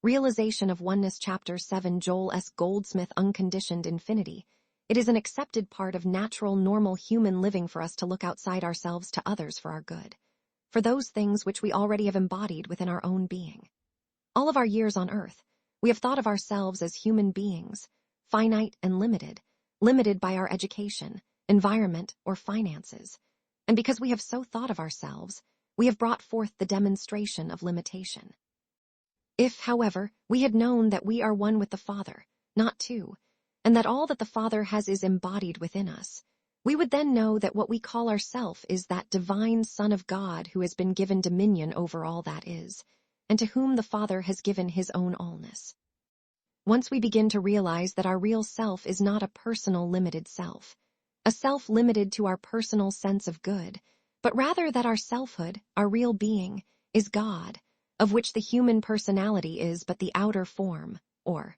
Realization of Oneness Chapter 7 Joel S. Goldsmith Unconditioned Infinity. It is an accepted part of natural, normal human living for us to look outside ourselves to others for our good, for those things which we already have embodied within our own being. All of our years on earth, we have thought of ourselves as human beings, finite and limited by our education, environment, or finances. And because we have so thought of ourselves, we have brought forth the demonstration of limitation. If, however, we had known that we are one with the Father, not two, and that all that the Father has is embodied within us, we would then know that what we call ourself is that divine Son of God who has been given dominion over all that is, and to whom the Father has given his own allness. Once we begin to realize that our real self is not a personal limited self, a self limited to our personal sense of good, but rather that our selfhood, our real being, is God, of which the human personality is but the outer form, or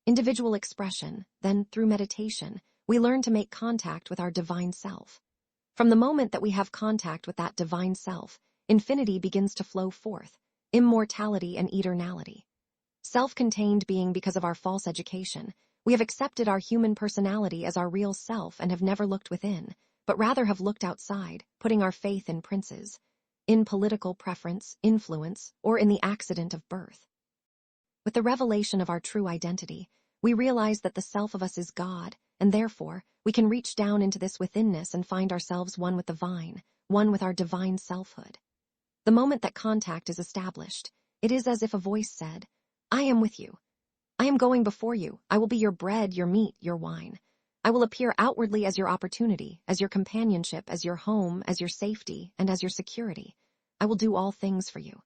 individual expression, then through meditation, we learn to make contact with our divine self. From the moment that we have contact with that divine self, infinity begins to flow forth, immortality and eternality. Self-contained being because of our false education, we have accepted our human personality as our real self and have never looked within, but rather have looked outside, putting our faith in princes, in political preference, influence, or in the accident of birth. With the revelation of our true identity, we realize that the self of us is God, and therefore, we can reach down into this withinness and find ourselves one with the vine, one with our divine selfhood. The moment that contact is established, it is as if a voice said, "I am with you. I am going before you. I will be your bread, your meat, your wine. I will appear outwardly as your opportunity, as your companionship, as your home, as your safety, and as your security. I will do all things for you."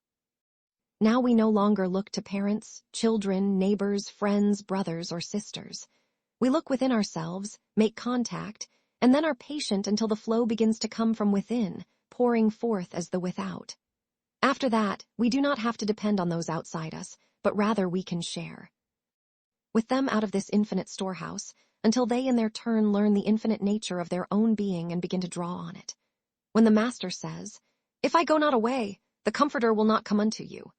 Now we no longer look to parents, children, neighbors, friends, brothers, or sisters. We look within ourselves, make contact, and then are patient until the flow begins to come from within, pouring forth as the without. After that, we do not have to depend on those outside us, but rather we can share with them out of this infinite storehouse, until they in their turn learn the infinite nature of their own being and begin to draw on it. When the Master says, "If I go not away, the Comforter will not come unto you,"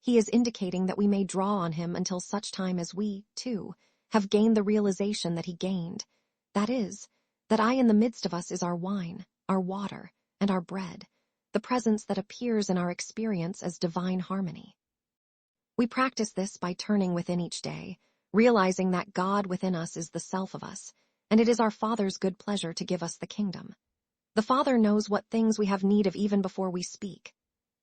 he is indicating that we may draw on him until such time as we, too, have gained the realization that he gained. That is, that I in the midst of us is our wine, our water, and our bread, the presence that appears in our experience as divine harmony. We practice this by turning within each day, realizing that God within us is the self of us, and it is our Father's good pleasure to give us the kingdom. The Father knows what things we have need of even before we speak.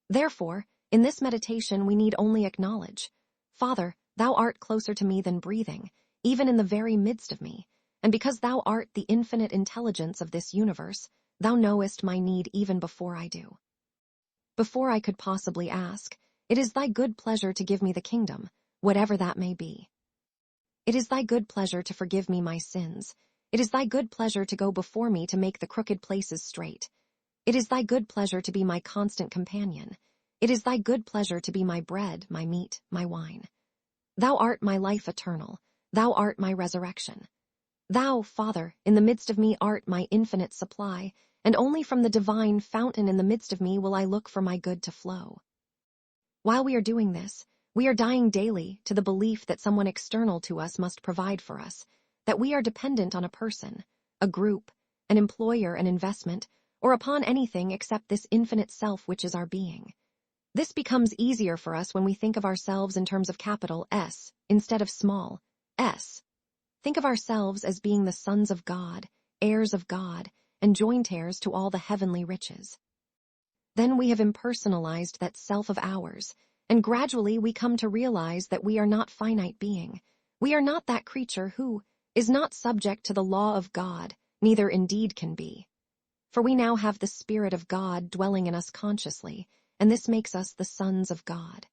Therefore, in this meditation we need only acknowledge, "Father, thou art closer to me than breathing, even in the very midst of me, and because thou art the infinite intelligence of this universe, thou knowest my need even before I do. Before I could possibly ask, it is thy good pleasure to give me the kingdom, whatever that may be. It is thy good pleasure to forgive me my sins. It is thy good pleasure to go before me to make the crooked places straight. It is thy good pleasure to be my constant companion. It is thy good pleasure to be my bread, my meat, my wine. Thou art my life eternal. Thou art my resurrection. Thou, Father, in the midst of me art my infinite supply, and only from the divine fountain in the midst of me will I look for my good to flow." While we are doing this, we are dying daily to the belief that someone external to us must provide for us, that we are dependent on a person, a group, an employer, an investment, or upon anything except this infinite self which is our being. This becomes easier for us when we think of ourselves in terms of capital S instead of small s. Think of ourselves as being the sons of God, heirs of God, and joint heirs to all the heavenly riches. Then we have impersonalized that self of ours, and gradually we come to realize that we are not finite being. We are not that creature who is not subject to the law of God, neither indeed can be. For we now have the Spirit of God dwelling in us consciously, and this makes us the sons of God.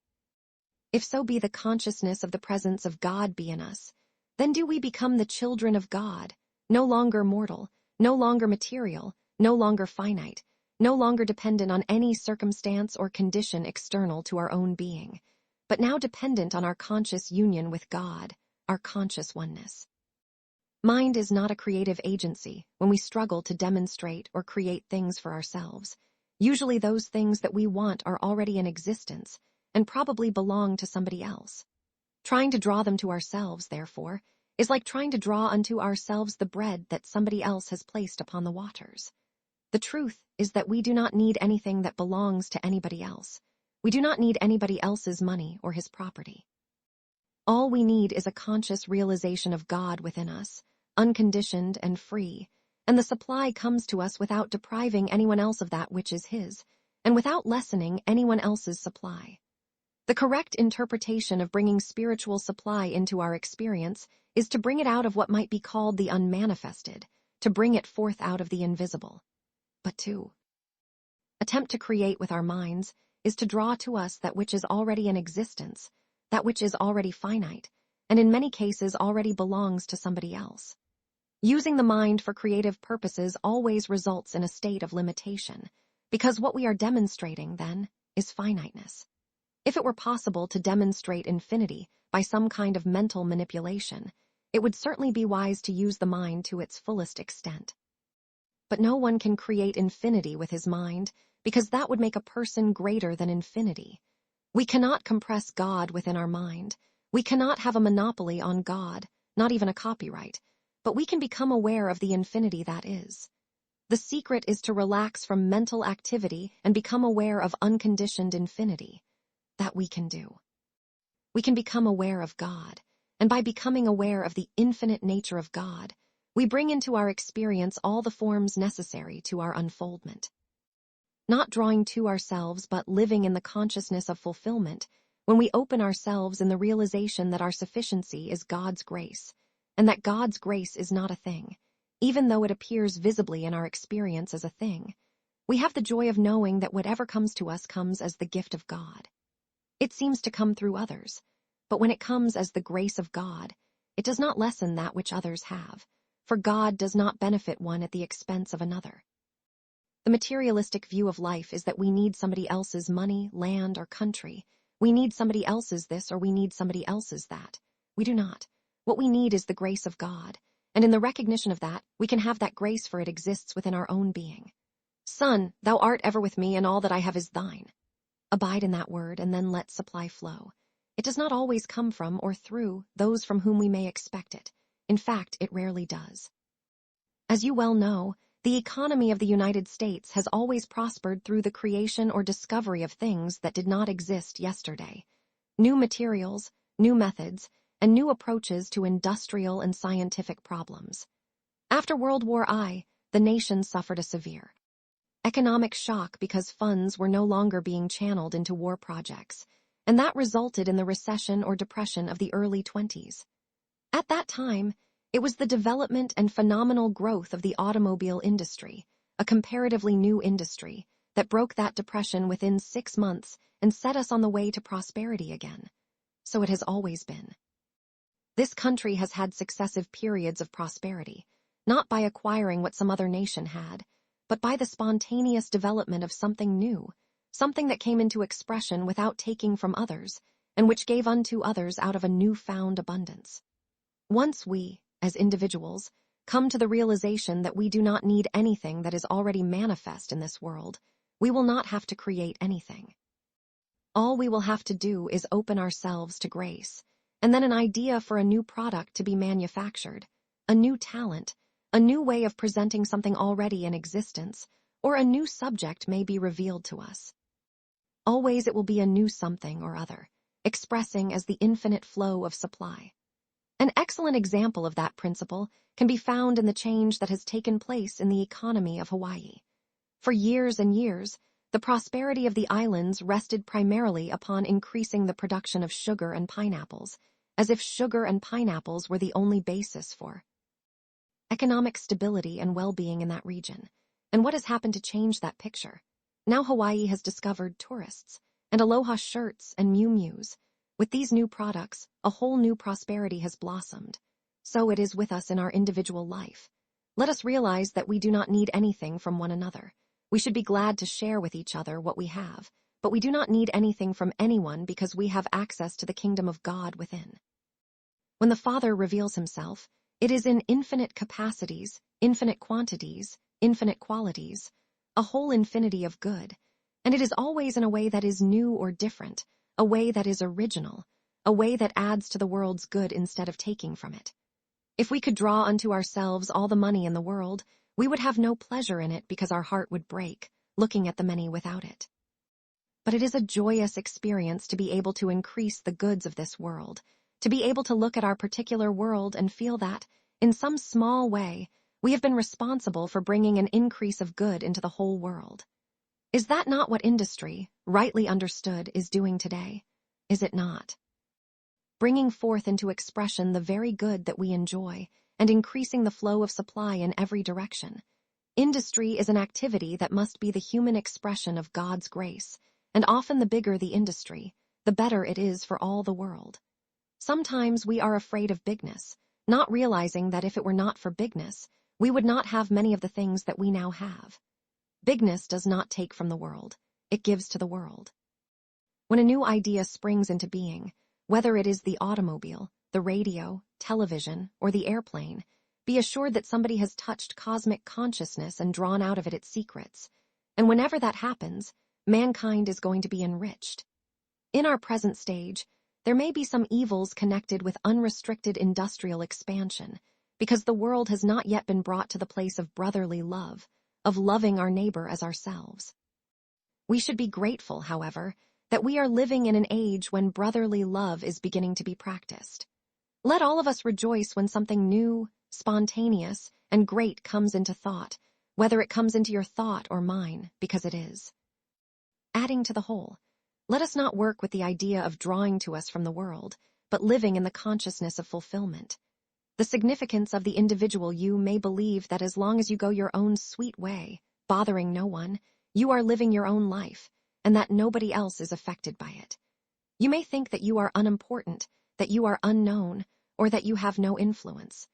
If so be the consciousness of the presence of God be in us, then do we become the children of God, no longer mortal, no longer material, no longer finite, no longer dependent on any circumstance or condition external to our own being, but now dependent on our conscious union with God, our conscious oneness. Mind is not a creative agency when we struggle to demonstrate or create things for ourselves. Usually those things that we want are already in existence, and probably belong to somebody else. Trying to draw them to ourselves, therefore, is like trying to draw unto ourselves the bread that somebody else has placed upon the waters. The truth is that we do not need anything that belongs to anybody else. We do not need anybody else's money or his property. All we need is a conscious realization of God within us, unconditioned and free, and the supply comes to us without depriving anyone else of that which is his, and without lessening anyone else's supply. The correct interpretation of bringing spiritual supply into our experience is to bring it out of what might be called the unmanifested, to bring it forth out of the invisible. But to attempt to create with our minds is to draw to us that which is already in existence, that which is already finite, and in many cases already belongs to somebody else. Using the mind for creative purposes always results in a state of limitation, because what we are demonstrating, then, is finiteness. If it were possible to demonstrate infinity by some kind of mental manipulation, it would certainly be wise to use the mind to its fullest extent. But no one can create infinity with his mind, because that would make a person greater than infinity. We cannot compress God within our mind. We cannot have a monopoly on God, not even a copyright, but we can become aware of the infinity that is. The secret is to relax from mental activity and become aware of unconditioned infinity. That we can do. We can become aware of God, and by becoming aware of the infinite nature of God, we bring into our experience all the forms necessary to our unfoldment. Not drawing to ourselves, but living in the consciousness of fulfillment, when we open ourselves in the realization that our sufficiency is God's grace, and that God's grace is not a thing, even though it appears visibly in our experience as a thing, we have the joy of knowing that whatever comes to us comes as the gift of God. It seems to come through others, but when it comes as the grace of God, it does not lessen that which others have, for God does not benefit one at the expense of another. The materialistic view of life is that we need somebody else's money, land, or country. We need somebody else's this or we need somebody else's that. We do not. What we need is the grace of God, and in the recognition of that, we can have that grace, for it exists within our own being. Son, thou art ever with me, and all that I have is thine. Abide in that word, and then let supply flow. It does not always come from or through those from whom we may expect it. In fact, it rarely does. As you well know, the economy of the United States has always prospered through the creation or discovery of things that did not exist yesterday. New materials, new methods, and new approaches to industrial and scientific problems. After World War I, the nation suffered a severe economic shock because funds were no longer being channeled into war projects, and that resulted in the recession or depression of the early 20s. At that time, it was the development and phenomenal growth of the automobile industry, a comparatively new industry, that broke that depression within 6 months and set us on the way to prosperity again. So it has always been. This country has had successive periods of prosperity, not by acquiring what some other nation had, but by the spontaneous development of something new, something that came into expression without taking from others, and which gave unto others out of a new-found abundance. Once we, as individuals, come to the realization that we do not need anything that is already manifest in this world, we will not have to create anything. All we will have to do is open ourselves to grace, and then an idea for a new product to be manufactured, a new talent, a new way of presenting something already in existence, or a new subject may be revealed to us. Always it will be a new something or other, expressing as the infinite flow of supply. An excellent example of that principle can be found in the change that has taken place in the economy of Hawaii. For years and years, the prosperity of the islands rested primarily upon increasing the production of sugar and pineapples, as if sugar and pineapples were the only basis for economic stability and well-being in that region. And what has happened to change that picture? Now Hawaii has discovered tourists, and aloha shirts and miu-mius. With these new products, a whole new prosperity has blossomed. So it is with us in our individual life. Let us realize that we do not need anything from one another. We should be glad to share with each other what we have, but we do not need anything from anyone because we have access to the kingdom of God within. When the Father reveals himself, it is in infinite capacities, infinite quantities, infinite qualities, a whole infinity of good, and it is always in a way that is new or different, a way that is original, a way that adds to the world's good instead of taking from it. If we could draw unto ourselves all the money in the world, we would have no pleasure in it because our heart would break, looking at the many without it. But it is a joyous experience to be able to increase the goods of this world, to be able to look at our particular world and feel that, in some small way, we have been responsible for bringing an increase of good into the whole world. Is that not what industry, rightly understood, is doing today? Is it not? Bringing forth into expression the very good that we enjoy and increasing the flow of supply in every direction. Industry is an activity that must be the human expression of God's grace, and often the bigger the industry, the better it is for all the world. Sometimes we are afraid of bigness, not realizing that if it were not for bigness, we would not have many of the things that we now have. Bigness does not take from the world, it gives to the world. When a new idea springs into being, whether it is the automobile, the radio, television, or the airplane, be assured that somebody has touched cosmic consciousness and drawn out of it its secrets. And whenever that happens, mankind is going to be enriched. In our present stage, there may be some evils connected with unrestricted industrial expansion, because the world has not yet been brought to the place of brotherly love, of loving our neighbor as ourselves. We should be grateful, however, that we are living in an age when brotherly love is beginning to be practiced. Let all of us rejoice when something new, spontaneous, and great comes into thought, whether it comes into your thought or mine, because it is. Adding to the whole, let us not work with the idea of drawing to us from the world, but living in the consciousness of fulfillment. The significance of the individual you may believe that as long as you go your own sweet way, bothering no one, you are living your own life, and that nobody else is affected by it. You may think that you are unimportant, that you are unknown, or that you have no influence.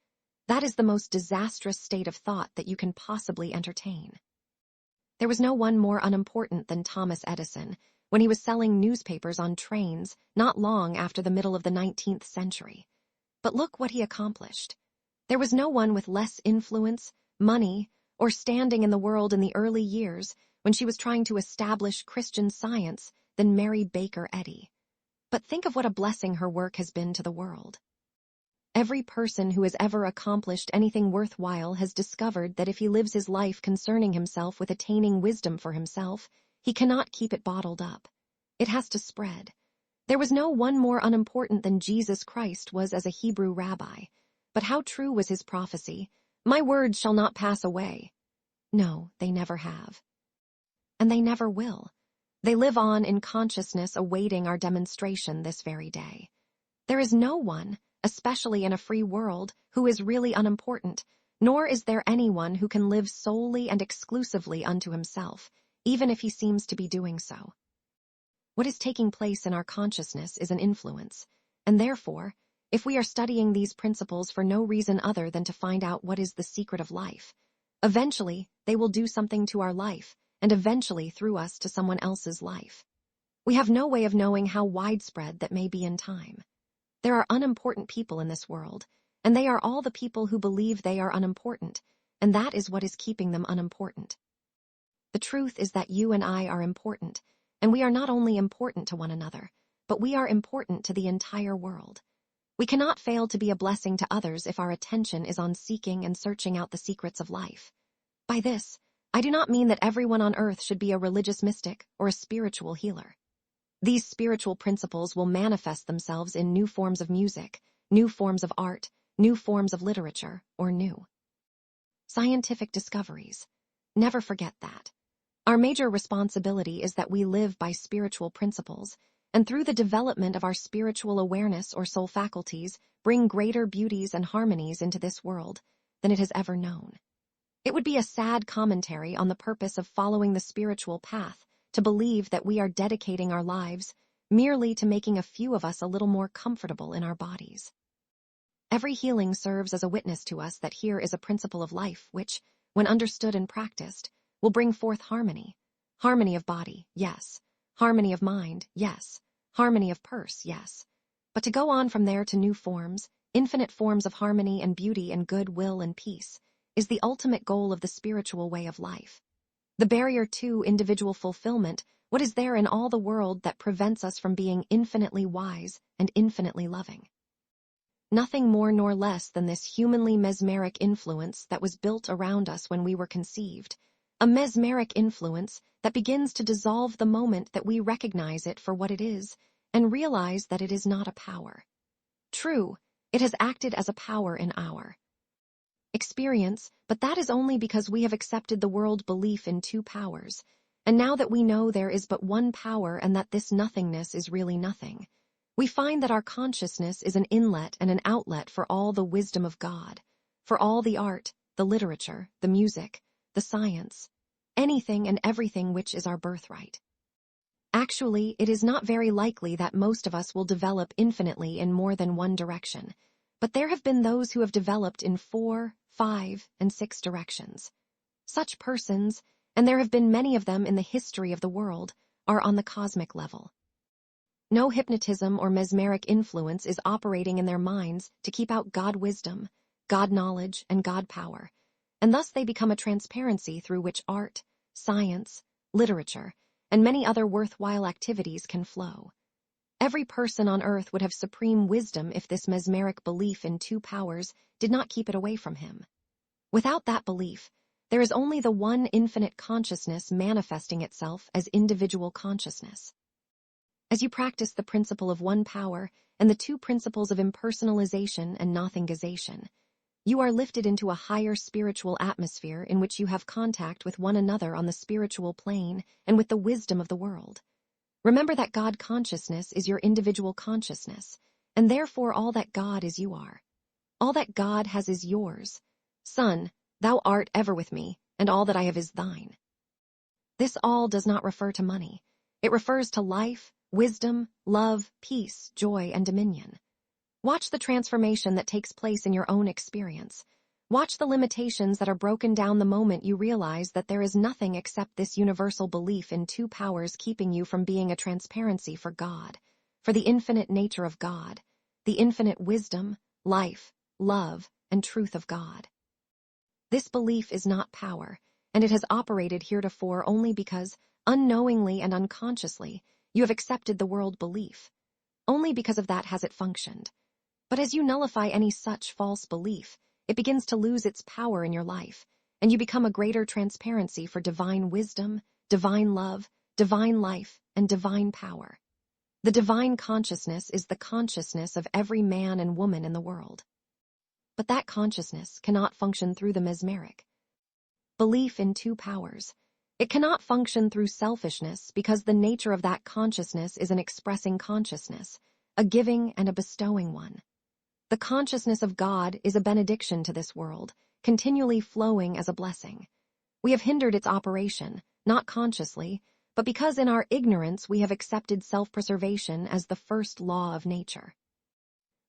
That is the most disastrous state of thought that you can possibly entertain. There was no one more unimportant than Thomas Edison when he was selling newspapers on trains not long after the middle of the 19th century. But look what he accomplished. There was no one with less influence, money, or standing in the world in the early years when she was trying to establish Christian Science than Mary Baker Eddy. But think of what a blessing her work has been to the world. Every person who has ever accomplished anything worthwhile has discovered that if he lives his life concerning himself with attaining wisdom for himself, he cannot keep it bottled up. It has to spread. There was no one more unimportant than Jesus Christ was as a Hebrew rabbi. But how true was his prophecy, "My words shall not pass away." No, they never have. And they never will. They live on in consciousness awaiting our demonstration this very day. There is no one, especially in a free world, who is really unimportant, nor is there anyone who can live solely and exclusively unto himself, even if he seems to be doing so. What is taking place in our consciousness is an influence, and therefore, if we are studying these principles for no reason other than to find out what is the secret of life, eventually they will do something to our life, and eventually through us to someone else's life. We have no way of knowing how widespread that may be in time. There are unimportant people in this world, and they are all the people who believe they are unimportant, and that is what is keeping them unimportant. The truth is that you and I are important, and we are not only important to one another, but we are important to the entire world. We cannot fail to be a blessing to others if our attention is on seeking and searching out the secrets of life. By this, I do not mean that everyone on earth should be a religious mystic or a spiritual healer. These spiritual principles will manifest themselves in new forms of music, new forms of art, new forms of literature, or new scientific discoveries. Never forget that. Our major responsibility is that we live by spiritual principles, and through the development of our spiritual awareness or soul faculties, bring greater beauties and harmonies into this world than it has ever known. It would be a sad commentary on the purpose of following the spiritual path to believe that we are dedicating our lives merely to making a few of us a little more comfortable in our bodies. Every healing serves as a witness to us that here is a principle of life which, when understood and practiced, will bring forth harmony. Harmony of body, yes. Harmony of mind, yes. Harmony of purse, yes. But to go on from there to new forms, infinite forms of harmony and beauty and good will and peace, is the ultimate goal of the spiritual way of life. The barrier to individual fulfillment What is there in all the world that prevents us from being infinitely wise and infinitely loving? Nothing more nor less than this humanly mesmeric influence that was built around us when we were conceived, a mesmeric influence that begins to dissolve the moment that we recognize it for what it is and realize that it is not a power. True, it has acted as a power in our experience, but that is only because we have accepted the world belief in two powers, and now that we know there is but one power and that this nothingness is really nothing, we find that our consciousness is an inlet and an outlet for all the wisdom of God, for all the art, the literature, the music, the science, anything and everything which is our birthright. Actually, it is not very likely that most of us will develop infinitely in more than one direction, but there have been those who have developed in 4, 5, and 6 directions. Such persons, and there have been many of them in the history of the world, are on the cosmic level. No hypnotism or mesmeric influence is operating in their minds to keep out God wisdom, God knowledge, and God power, and thus they become a transparency through which art, science, literature, and many other worthwhile activities can flow. Every person on earth would have supreme wisdom if this mesmeric belief in two powers did not keep it away from him. Without that belief, there is only the one infinite consciousness manifesting itself as individual consciousness. As you practice the principle of one power and the two principles of impersonalization and nothingization, you are lifted into a higher spiritual atmosphere in which you have contact with one another on the spiritual plane and with the wisdom of the world. Remember that God consciousness is your individual consciousness, and therefore all that God is you are. All that God has is yours. Son, thou art ever with me, and all that I have is thine. This all does not refer to money. It refers to life, wisdom, love, peace, joy, and dominion. Watch the transformation that takes place in your own experience. Watch the limitations that are broken down the moment you realize that there is nothing except this universal belief in two powers keeping you from being a transparency for God, for the infinite nature of God, the infinite wisdom, life, love, and truth of God. This belief is not power, and it has operated heretofore only because, unknowingly and unconsciously, you have accepted the world belief. Only because of that has it functioned. But as you nullify any such false belief, it begins to lose its power in your life, and you become a greater transparency for divine wisdom, divine love, divine life, and divine power. The divine consciousness is the consciousness of every man and woman in the world. But that consciousness cannot function through the mesmeric belief in two powers. It cannot function through selfishness because the nature of that consciousness is an expressing consciousness, a giving and a bestowing one. The consciousness of God is a benediction to this world, continually flowing as a blessing. We have hindered its operation, not consciously, but because in our ignorance we have accepted self-preservation as the first law of nature.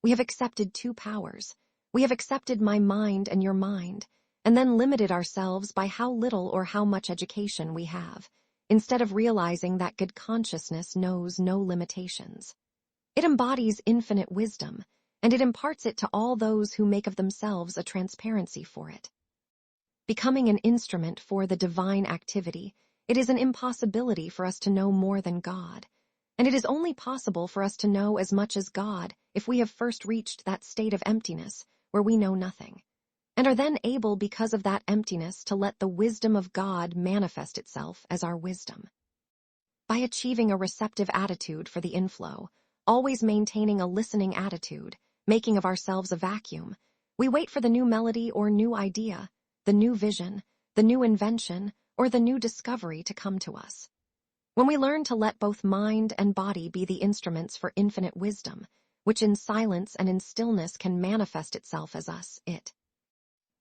We have accepted two powers. We have accepted my mind and your mind, and then limited ourselves by how little or how much education we have, instead of realizing that good consciousness knows no limitations. It embodies infinite wisdom, and it imparts it to all those who make of themselves a transparency for it. Becoming an instrument for the divine activity, it is an impossibility for us to know more than God, and it is only possible for us to know as much as God if we have first reached that state of emptiness where we know nothing, and are then able because of that emptiness to let the wisdom of God manifest itself as our wisdom. By achieving a receptive attitude for the inflow, always maintaining a listening attitude, making of ourselves a vacuum, we wait for the new melody or new idea, the new vision, the new invention, or the new discovery to come to us. When we learn to let both mind and body be the instruments for infinite wisdom, which in silence and in stillness can manifest itself as us, it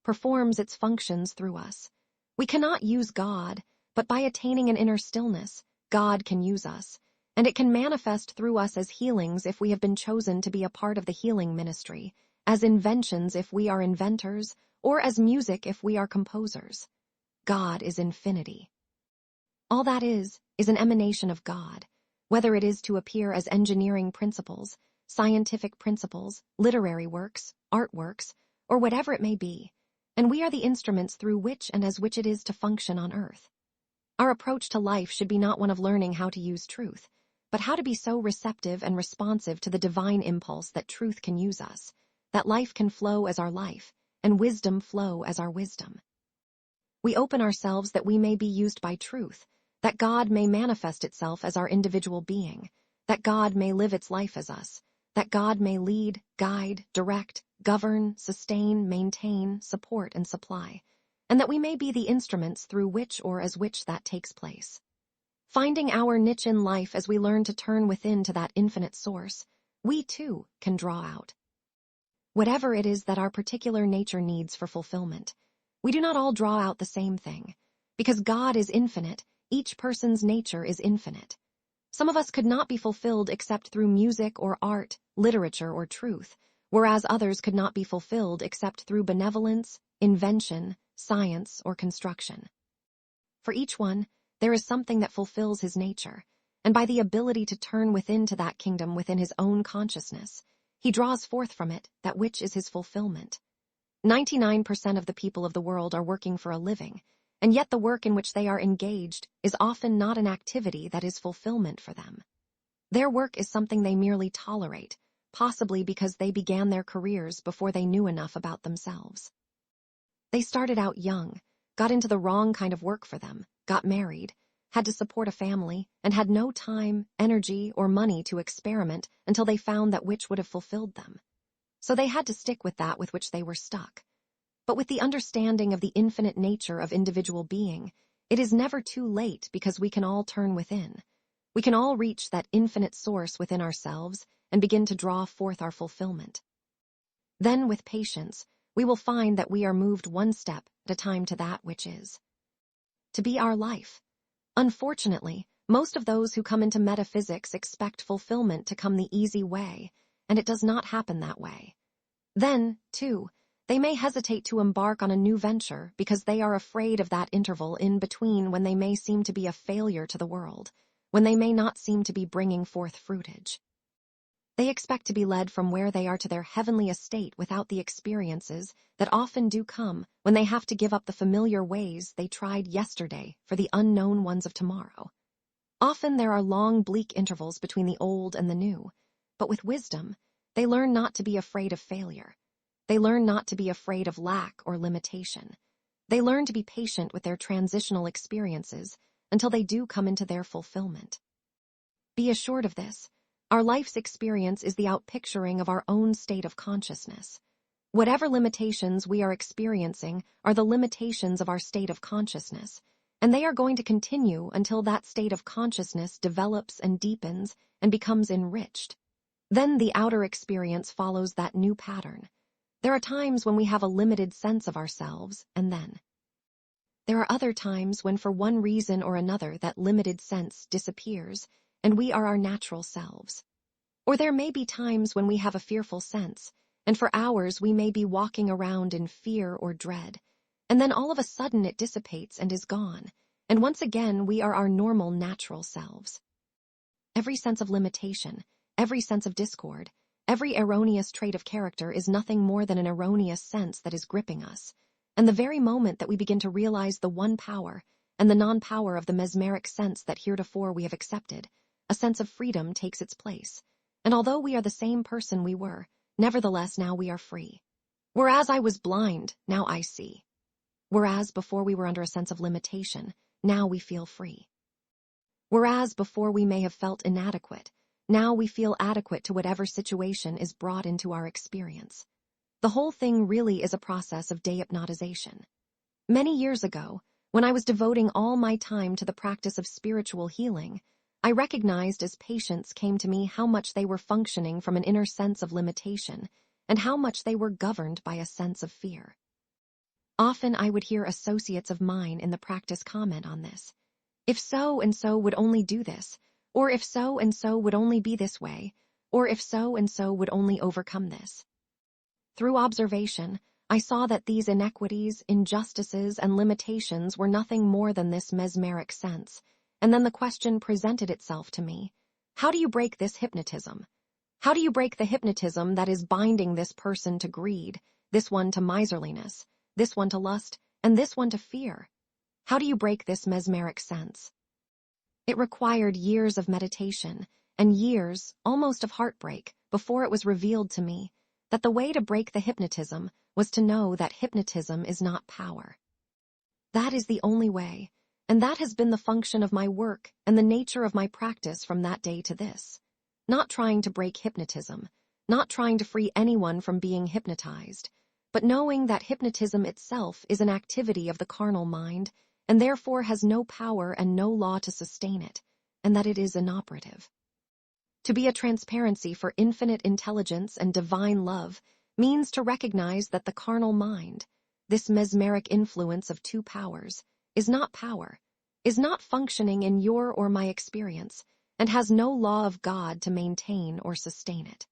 performs its functions through us. We cannot use God, but by attaining an inner stillness, God can use us, and it can manifest through us as healings if we have been chosen to be a part of the healing ministry, as inventions if we are inventors, or as music if we are composers. God is infinity. All that is an emanation of God, whether it is to appear as engineering principles, scientific principles, literary works, artworks, or whatever it may be, and we are the instruments through which and as which it is to function on earth. Our approach to life should be not one of learning how to use truth, but how to be so receptive and responsive to the divine impulse that truth can use us, that life can flow as our life, and wisdom flow as our wisdom. We open ourselves that we may be used by truth, that God may manifest itself as our individual being, that God may live its life as us, that God may lead, guide, direct, govern, sustain, maintain, support, and supply, and that we may be the instruments through which or as which that takes place. Finding our niche in life as we learn to turn within to that infinite source, we too can draw out. Whatever it is that our particular nature needs for fulfillment, we do not all draw out the same thing. Because God is infinite, each person's nature is infinite. Some of us could not be fulfilled except through music or art, literature or truth, whereas others could not be fulfilled except through benevolence, invention, science, or construction. For each one, there is something that fulfills his nature, and by the ability to turn within to that kingdom within his own consciousness, he draws forth from it that which is his fulfillment. 99% of the people of the world are working for a living, and yet the work in which they are engaged is often not an activity that is fulfillment for them. Their work is something they merely tolerate, possibly because they began their careers before they knew enough about themselves. They started out young, got into the wrong kind of work for them, got married, had to support a family, and had no time, energy, or money to experiment until they found that which would have fulfilled them. So they had to stick with that with which they were stuck. But with the understanding of the infinite nature of individual being, it is never too late because we can all turn within. We can all reach that infinite source within ourselves and begin to draw forth our fulfillment. Then, with patience, we will find that we are moved one step at a time to that which is to be our life. Unfortunately, most of those who come into metaphysics expect fulfillment to come the easy way, and it does not happen that way. Then, too, they may hesitate to embark on a new venture because they are afraid of that interval in between when they may seem to be a failure to the world, when they may not seem to be bringing forth fruitage. They expect to be led from where they are to their heavenly estate without the experiences that often do come when they have to give up the familiar ways they tried yesterday for the unknown ones of tomorrow. Often there are long, bleak intervals between the old and the new, but with wisdom, they learn not to be afraid of failure. They learn not to be afraid of lack or limitation. They learn to be patient with their transitional experiences until they do come into their fulfillment. Be assured of this. Our life's experience is the outpicturing of our own state of consciousness. Whatever limitations we are experiencing are the limitations of our state of consciousness, and they are going to continue until that state of consciousness develops and deepens and becomes enriched. Then the outer experience follows that new pattern. There are times when we have a limited sense of ourselves, and then there are other times when for one reason or another that limited sense disappears, and we are our natural selves. Or there may be times when we have a fearful sense, and for hours we may be walking around in fear or dread, and then all of a sudden it dissipates and is gone, and once again we are our normal natural selves. Every sense of limitation, every sense of discord, every erroneous trait of character is nothing more than an erroneous sense that is gripping us, and the very moment that we begin to realize the one power and the non-power of the mesmeric sense that heretofore we have accepted, a sense of freedom takes its place, and although we are the same person we were, nevertheless now we are free. Whereas I was blind, now I see. Whereas before we were under a sense of limitation, now we feel free. Whereas before we may have felt inadequate, now we feel adequate to whatever situation is brought into our experience. The whole thing really is a process of dehypnotization. Many years ago, when I was devoting all my time to the practice of spiritual healing, I recognized as patients came to me how much they were functioning from an inner sense of limitation and how much they were governed by a sense of fear. Often I would hear associates of mine in the practice comment on this. If so and so would only do this, or if so and so would only be this way, or if so and so would only overcome this. Through observation, I saw that these inequities, injustices, and limitations were nothing more than this mesmeric sense, and then the question presented itself to me. How do you break this hypnotism? How do you break the hypnotism that is binding this person to greed, this one to miserliness, this one to lust, and this one to fear? How do you break this mesmeric sense? It required years of meditation and years, almost of heartbreak, before it was revealed to me that the way to break the hypnotism was to know that hypnotism is not power. That is the only way, and that has been the function of my work and the nature of my practice from that day to this. Not trying to break hypnotism, not trying to free anyone from being hypnotized, but knowing that hypnotism itself is an activity of the carnal mind and therefore has no power and no law to sustain it, and that it is inoperative. To be a transparency for infinite intelligence and divine love means to recognize that the carnal mind, this mesmeric influence of two powers, is not power, is not functioning in your or my experience, and has no law of God to maintain or sustain it.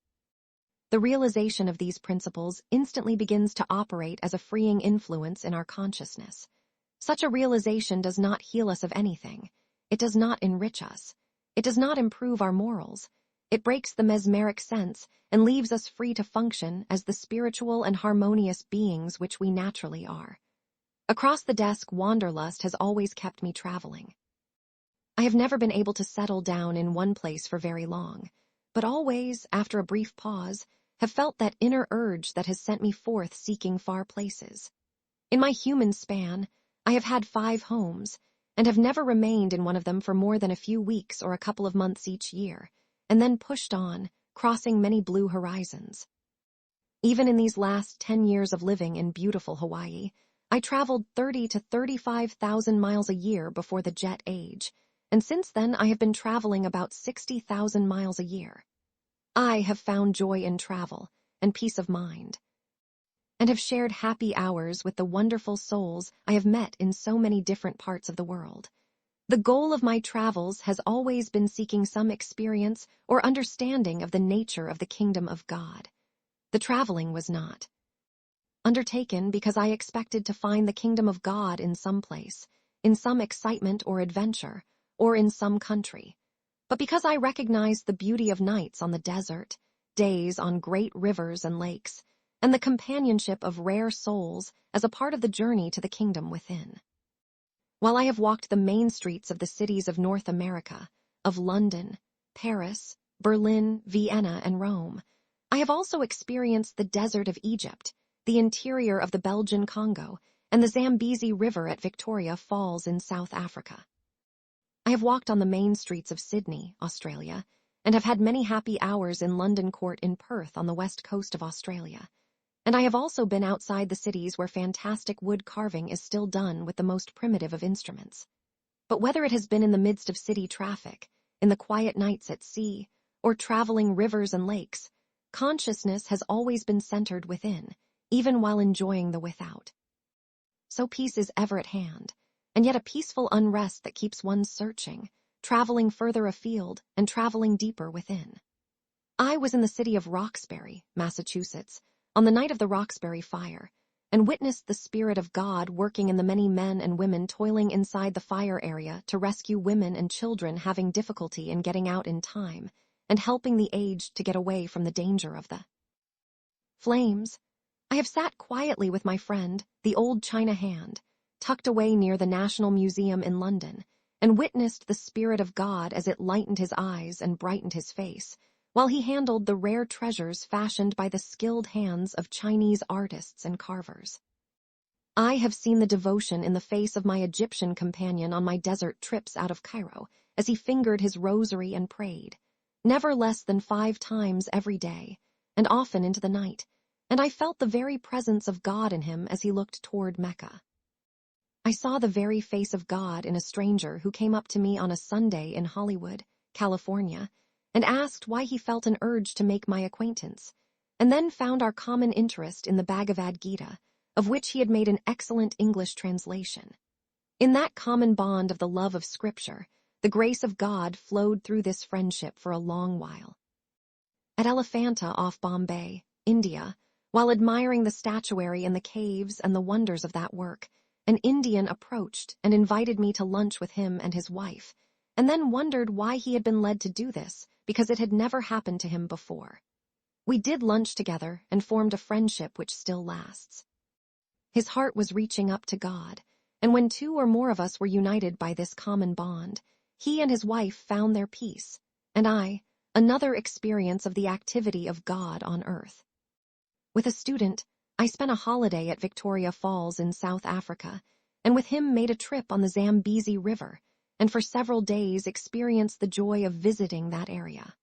The realization of these principles instantly begins to operate as a freeing influence in our consciousness. Such a realization does not heal us of anything. It does not enrich us. It does not improve our morals. It breaks the mesmeric sense and leaves us free to function as the spiritual and harmonious beings which we naturally are. Across the desk, wanderlust has always kept me traveling. I have never been able to settle down in one place for very long, but always, after a brief pause, have felt that inner urge that has sent me forth seeking far places. In my human span, I have had 5 homes, and have never remained in one of them for more than a few weeks or a couple of months each year, and then pushed on, crossing many blue horizons. Even in these last 10 years of living in beautiful Hawaii, I traveled 30 to 35,000 miles a year before the jet age, and since then I have been traveling about 60,000 miles a year. I have found joy in travel and peace of mind, and have shared happy hours with the wonderful souls I have met in so many different parts of the world. The goal of my travels has always been seeking some experience or understanding of the nature of the kingdom of God. The traveling was not undertaken because I expected to find the kingdom of God in some place, in some excitement or adventure, or in some country, but because I recognized the beauty of nights on the desert, days on great rivers and lakes, and the companionship of rare souls as a part of the journey to the kingdom within. While I have walked the main streets of the cities of North America, of London, Paris, Berlin, Vienna, and Rome, I have also experienced the desert of Egypt, the interior of the Belgian Congo, and the Zambezi River at Victoria Falls in South Africa. I have walked on the main streets of Sydney, Australia, and have had many happy hours in London Court in Perth on the west coast of Australia. And I have also been outside the cities where fantastic wood carving is still done with the most primitive of instruments. But whether it has been in the midst of city traffic, in the quiet nights at sea, or traveling rivers and lakes, consciousness has always been centered within, even while enjoying the without. So peace is ever at hand, and yet a peaceful unrest that keeps one searching, traveling further afield and traveling deeper within. I was in the city of Roxbury, Massachusetts, on the night of the Roxbury fire, and witnessed the Spirit of God working in the many men and women toiling inside the fire area to rescue women and children having difficulty in getting out in time, and helping the aged to get away from the danger of the flames. I have sat quietly with my friend, the old China hand, tucked away near the National Museum in London, and witnessed the Spirit of God as it lightened his eyes and brightened his face, while he handled the rare treasures fashioned by the skilled hands of Chinese artists and carvers. I have seen the devotion in the face of my Egyptian companion on my desert trips out of Cairo, as he fingered his rosary and prayed, never less than 5 times every day, and often into the night, and I felt the very presence of God in him as he looked toward Mecca. I saw the very face of God in a stranger who came up to me on a Sunday in Hollywood, California, and asked why he felt an urge to make my acquaintance, and then found our common interest in the Bhagavad Gita, of which he had made an excellent English translation. In that common bond of the love of Scripture, the grace of God flowed through this friendship for a long while. At Elephanta off Bombay, India, while admiring the statuary and the caves and the wonders of that work, an Indian approached and invited me to lunch with him and his wife, and then wondered why he had been led to do this, because it had never happened to him before. We did lunch together and formed a friendship which still lasts. His heart was reaching up to God, And when two or more of us were united by this common bond, he and his wife found their peace, and I, another experience of the activity of God on earth. With a student, I spent a holiday at Victoria Falls in South Africa, and with him made a trip on the Zambezi River, and for several days experienced the joy of visiting that area.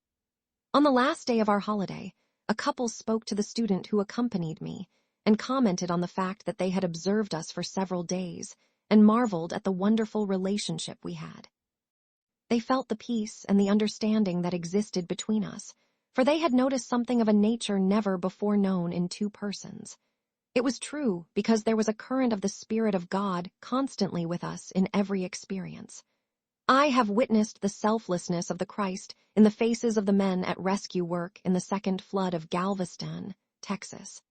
On the last day of our holiday, a couple spoke to the student who accompanied me and commented on the fact that they had observed us for several days and marveled at the wonderful relationship we had. They felt the peace and the understanding that existed between us, for they had noticed something of a nature never before known in two persons. It was true because there was a current of the Spirit of God constantly with us in every experience. I have witnessed the selflessness of the Christ in the faces of the men at rescue work in the second flood of Galveston, Texas.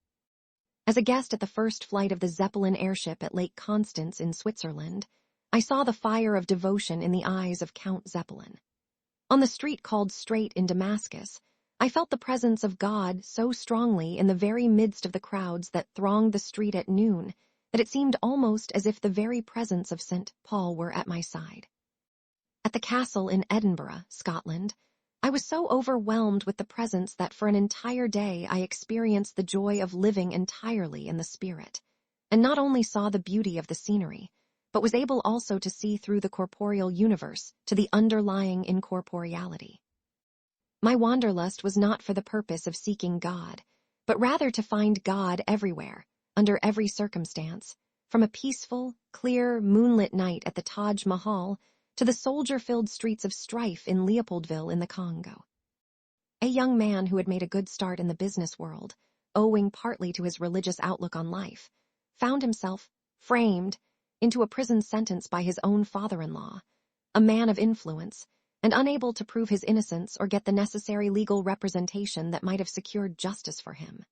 As a guest at the first flight of the Zeppelin airship at Lake Constance in Switzerland, I saw the fire of devotion in the eyes of Count Zeppelin. On the street called Straight in Damascus, I felt the presence of God so strongly in the very midst of the crowds that thronged the street at noon that it seemed almost as if the very presence of St. Paul were at my side. At the castle in Edinburgh, Scotland, I was so overwhelmed with the presence that for an entire day I experienced the joy of living entirely in the Spirit, and not only saw the beauty of the scenery, but was able also to see through the corporeal universe to the underlying incorporeality. My wanderlust was not for the purpose of seeking God, but rather to find God everywhere, under every circumstance, from a peaceful, clear, moonlit night at the Taj Mahal to the soldier-filled streets of strife in Leopoldville in the Congo. A young man who had made a good start in the business world, owing partly to his religious outlook on life, found himself framed into a prison sentence by his own father-in-law, a man of influence, and unable to prove his innocence or get the necessary legal representation that might have secured justice for him.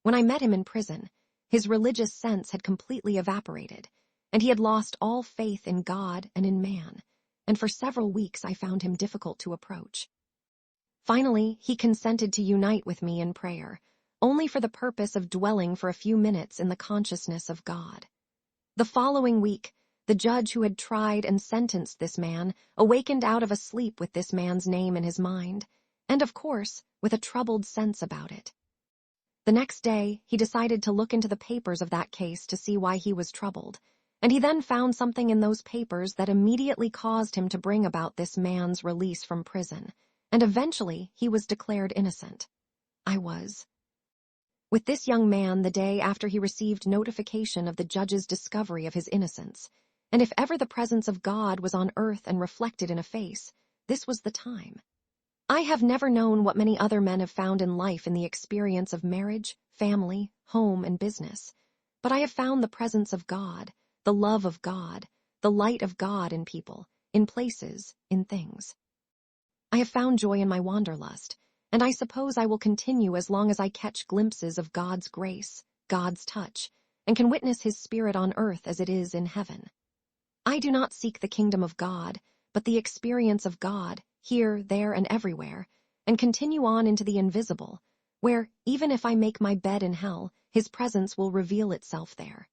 When I met him in prison, his religious sense had completely evaporated, and he had lost all faith in God and in man, and for several weeks I found him difficult to approach. Finally, he consented to unite with me in prayer, only for the purpose of dwelling for a few minutes in the consciousness of God. The following week, the judge who had tried and sentenced this man awakened out of a sleep with this man's name in his mind, and of course, with a troubled sense about it. The next day, he decided to look into the papers of that case to see why he was troubled, and he then found something in those papers that immediately caused him to bring about this man's release from prison, and eventually he was declared innocent. I was. With this young man the day after he received notification of the judge's discovery of his innocence, and if ever the presence of God was on earth and reflected in a face, this was the time. I have never known what many other men have found in life in the experience of marriage, family, home, and business, but I have found the presence of God, the love of God, the light of God in people, in places, in things. I have found joy in my wanderlust, and I suppose I will continue as long as I catch glimpses of God's grace, God's touch, and can witness His Spirit on earth as it is in heaven. I do not seek the kingdom of God, but the experience of God, here, there, and everywhere, and continue on into the invisible, where, even if I make my bed in hell, His presence will reveal itself there.